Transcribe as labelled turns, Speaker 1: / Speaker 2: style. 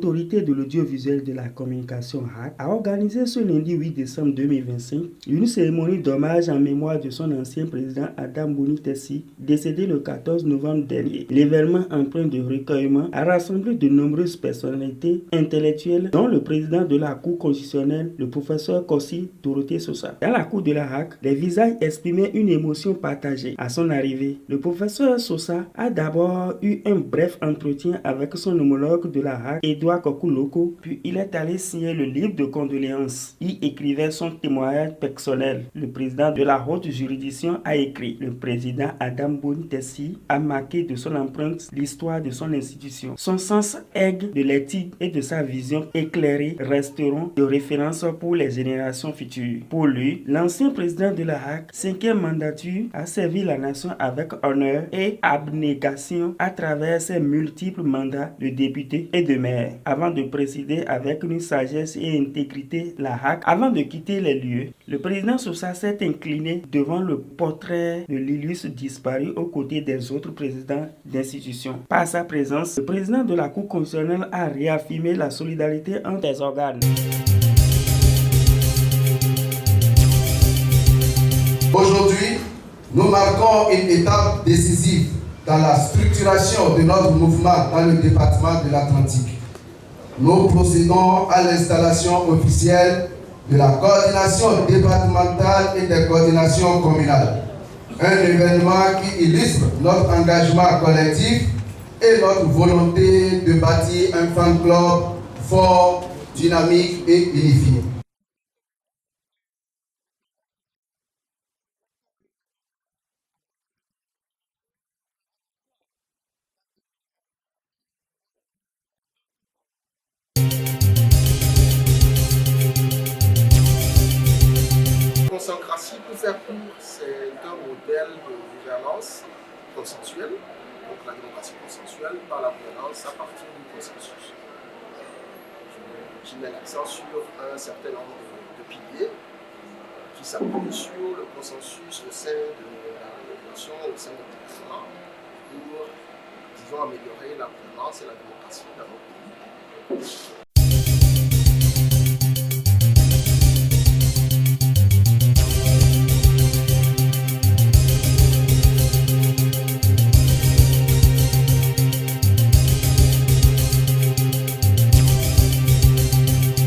Speaker 1: l'autorité de l'audiovisuel de la communication HAC a organisé ce lundi 8 décembre 2025 une cérémonie d'hommage en mémoire de son ancien président Adam Boni Tessi, décédé le 14 novembre dernier. L'événement empreint de recueillement a rassemblé de nombreuses personnalités intellectuelles, dont le président de la Cour constitutionnelle, le professeur Kossi Dorothée Sosa. Dans la cour de la HAC, les visages exprimaient une émotion partagée. À son arrivée, le professeur Sosa a d'abord eu un bref entretien avec son homologue de la HAC, Edouard Kokouloko, puis il est allé signer le livre de condoléances. Il écrivait son témoignage personnel. Le président de la haute juridiction a écrit: le président Adam Boni Tessi a marqué de son empreinte l'histoire de son institution. Son sens aigu de l'éthique et de sa vision éclairée resteront de référence pour les générations futures. Pour lui, l'ancien président de la HAC, 5e mandature, a servi la nation avec honneur et abnégation à travers ses multiples mandats de député et de maire, avant de présider avec une sagesse et intégrité la HAC. Avant de quitter les lieux, le président Sosa s'est incliné devant le portrait de l'illustre disparu aux côtés des autres présidents d'institutions. Par sa présence, le président de la Cour constitutionnelle a réaffirmé la solidarité entre les organes.
Speaker 2: Aujourd'hui, nous marquons une étape décisive dans la structuration de notre mouvement dans le département de l'Atlantique. Nous procédons à l'installation officielle de la coordination départementale et des coordinations communales. Un événement qui illustre notre engagement collectif et notre volonté de bâtir un fan club fort, dynamique et unifié.
Speaker 3: Consécration, pour faire court, c'est un modèle de gouvernance consensuelle, donc la démocratie consensuelle par la gouvernance à partir du consensus. Qui met l'accent sur un certain nombre de piliers qui s'appuient sur le consensus au sein de la population, au sein de l'environnement, pour, disons, améliorer la gouvernance et la démocratie dans notre pays.